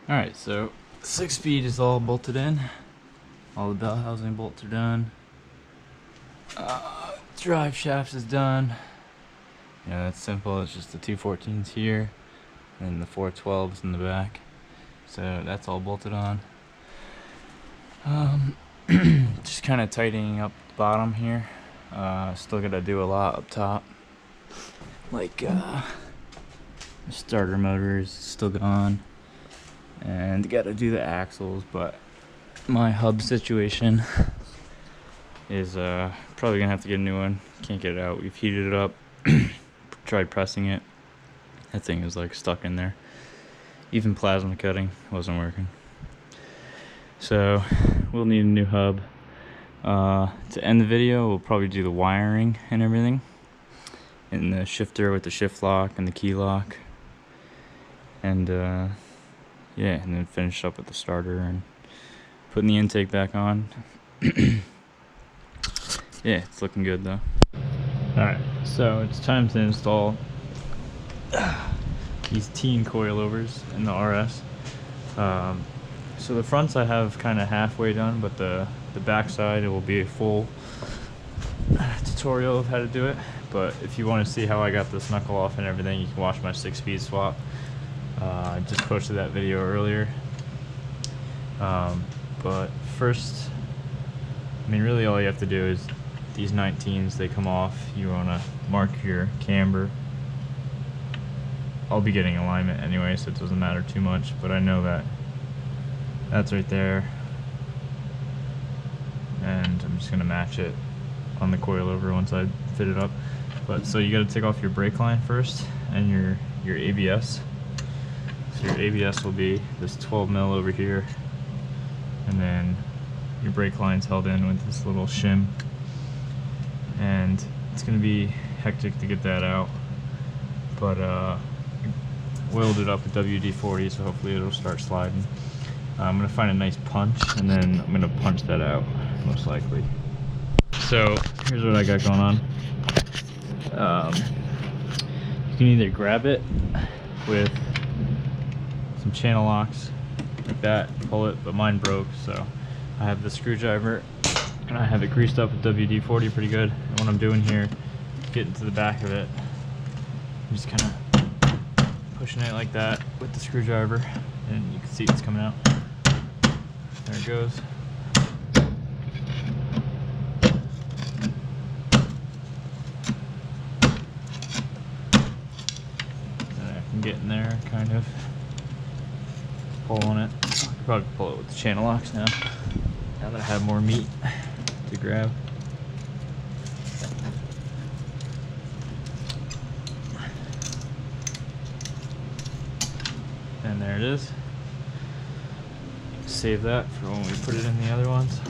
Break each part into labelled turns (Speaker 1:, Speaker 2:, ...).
Speaker 1: Alright, so 6-speed is all bolted in. All the bell housing bolts are done. Drive shafts is done. You know, that's simple. It's just the 214s here and the 412s in the back. So that's all bolted on. Just kind of tightening up the bottom here. Still gotta do a lot up top. Like the starter motor is still gone. And gotta do the axles, but my hub situation is probably gonna have to get a new one. Can't get it out. We've heated it up, tried pressing it. That thing is like stuck in there. Even plasma cutting wasn't working. So we'll need a new hub. To end the video, we'll probably do the wiring and everything, and the shifter with the shift lock and the key lock, and yeah, and then finish up with the starter and putting the intake back on. Yeah, it's looking good though. Alright, so it's time to install these teen coilovers in the RS. So the fronts I have kind of halfway done, but the back side it will be a full tutorial of how to do it. But if you want to see how I got this knuckle off and everything, you can watch my 6-speed swap. I just posted that video earlier. But first, I mean, really all you have to do is these 19s, they come off. You want to mark your camber. I'll be getting alignment anyway, so it doesn't matter too much, but I know that that's right there. And I'm just going to match it on the coilover once I fit it up. But so you got to take off your brake line first and your ABS. So your ABS will be this 12 mil over here, and then your brake line's held in with this little shim, and it's gonna be hectic to get that out, but oiled it up with WD-40, so hopefully it'll start sliding. I'm gonna find a nice punch, and then I'm gonna punch that out most likely. So here's what I got going on. You can either grab it with some channel locks like that, pull it, but mine broke, so I have the screwdriver and I have it greased up with WD-40 pretty good. And what I'm doing here, getting to the back of it, I'm just kind of pushing it like that with the screwdriver, and you can see it's coming out. There it goes. And I can get in there, kind of pull on it. I could probably pull it with the channel locks now that I have more meat to grab. And there it is. Save that for when we put it in the other ones.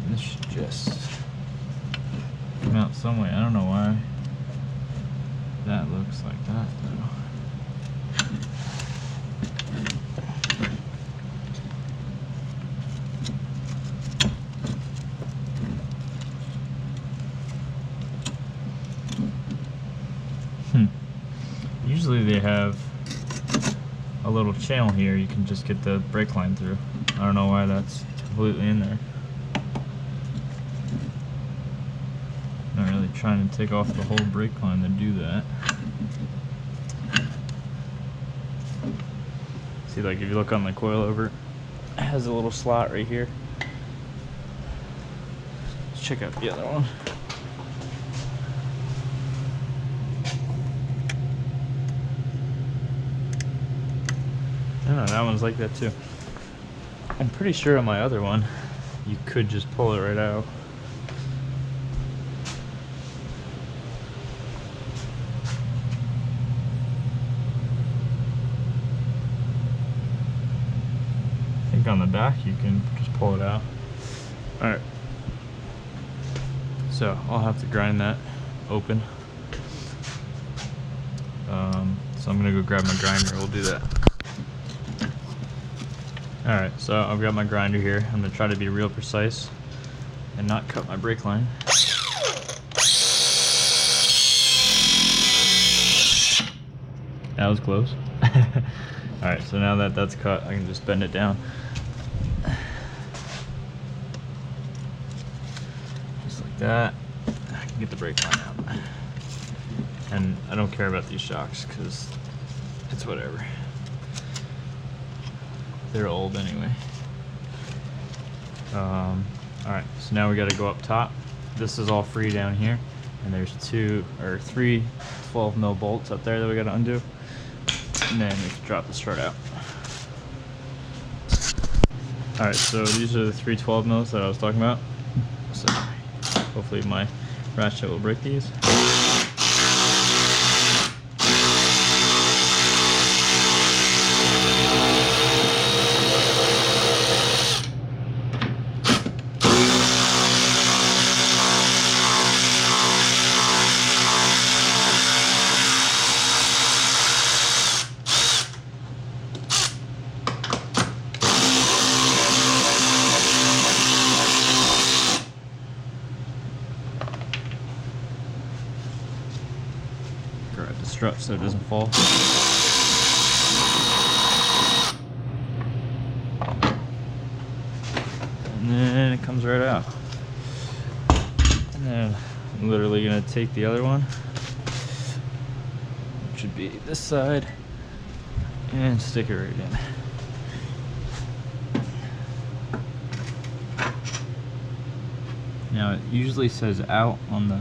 Speaker 1: And this should just come out some way. I don't know why that looks like that though. Usually they have a little channel here you can just get the brake line through. I don't know why that's completely in there. Not really trying to take off the whole brake line to do that. See, like if you look on the coilover, it has a little slot right here. Let's check out the other one. I don't know, that one's like that too. I'm pretty sure on my other one, you could just pull it right out. I think on the back you can just pull it out. Alright. So I'll have to grind that open. So I'm gonna go grab my grinder, we'll do that. Alright, so I've got my grinder here. I'm going to try to be real precise and not cut my brake line. That was close. Alright, so now that that's cut, I can just bend it down. Just like that. I can get the brake line out. And I don't care about these shocks because it's whatever. They're old anyway. Alright, so now we gotta go up top. This is all free down here. And there's 3 12mm bolts up there that we gotta undo. And then we can drop the strut out. Alright, so these are the 3 12mm that I was talking about. So hopefully my ratchet will break these. Grab the strut so it doesn't fall. And then it comes right out. And then I'm literally gonna take the other one, which should be this side, and stick it right in. Now it usually says out on the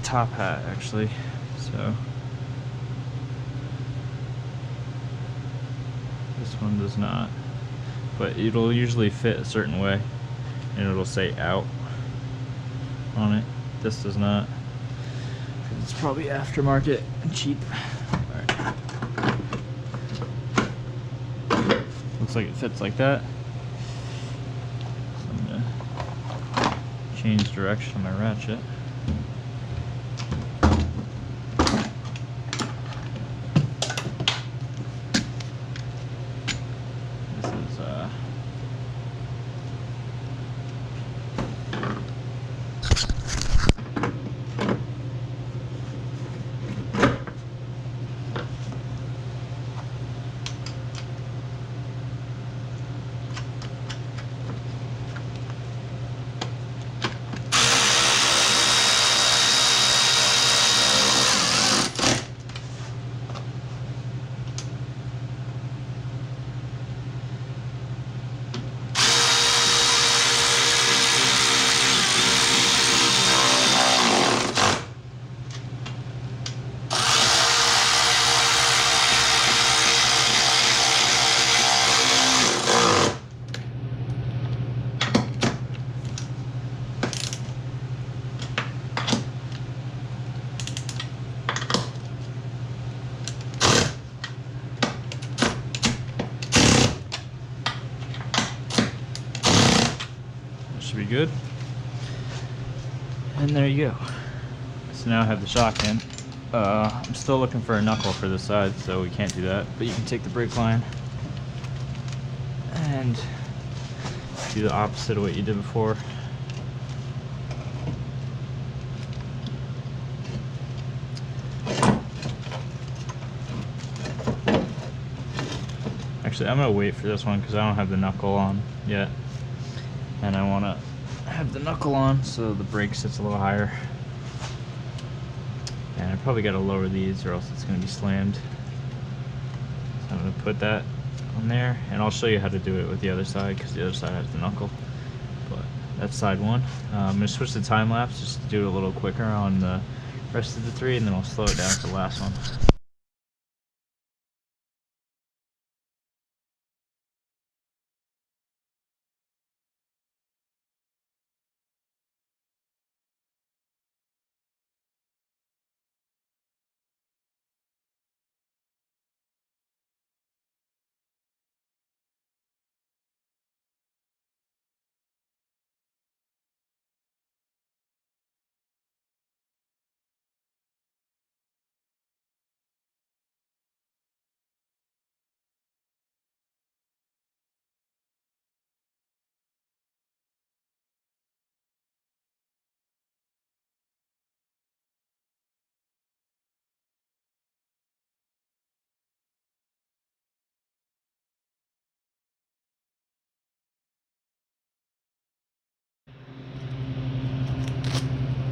Speaker 1: top hat actually, so this one does not, but it'll usually fit a certain way and it'll say out on it. This does not, because it's probably aftermarket and cheap. Alright. Looks like it fits like that. So I'm gonna change direction on my ratchet. Should be good. And there you go. So now I have the shock in. I'm still looking for a knuckle for this side, so we can't do that. But you can take the brake line and do the opposite of what you did before. Actually, I'm gonna wait for this one because I don't have the knuckle on yet. And I want to have the knuckle on so the brake sits a little higher. And I probably got to lower these or else it's going to be slammed. So I'm going to put that on there, and I'll show you how to do it with the other side because the other side has the knuckle. But that's side one. I'm going to switch to time lapse just to do it a little quicker on the rest of the 3, and then I'll slow it down to the last one.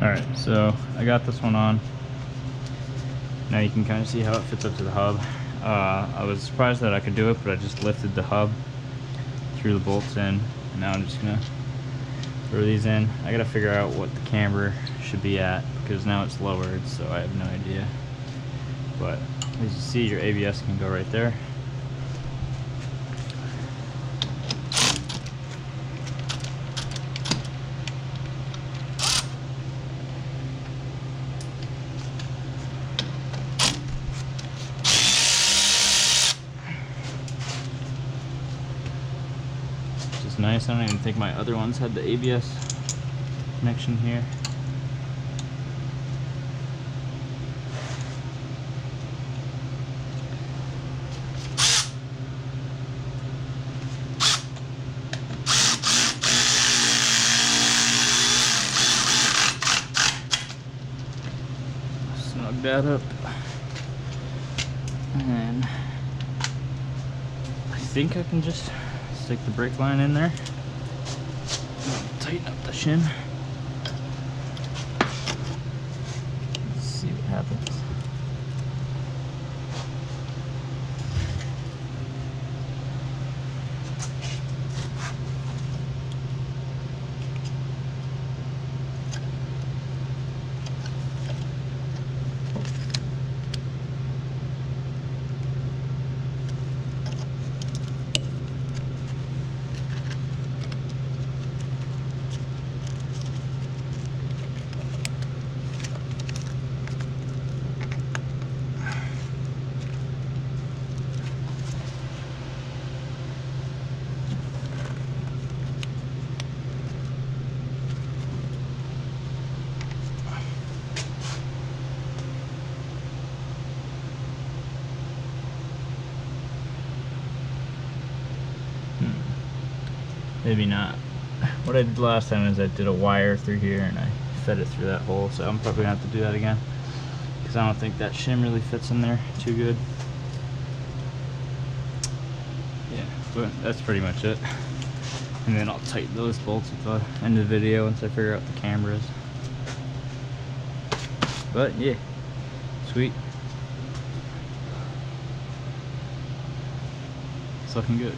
Speaker 1: Alright, so I got this one on. Now you can kind of see how it fits up to the hub. I was surprised that I could do it, but I just lifted the hub, threw the bolts in, and now I'm just gonna throw these in. I gotta figure out what the camber should be at, because now it's lowered, so I have no idea. But as you see, your ABS can go right there. Nice. I don't even think my other ones had the ABS connection here. Snug that up, and I think I can just stick the brake line in there, tighten up the shim. Let's see what happens. Maybe not. What I did last time is I did a wire through here and I fed it through that hole, so I'm probably gonna have to do that again, because I don't think that shim really fits in there too good. Yeah, but that's pretty much it. And then I'll tighten those bolts at the end of the video once I figure out the cameras. But yeah, sweet. It's looking good.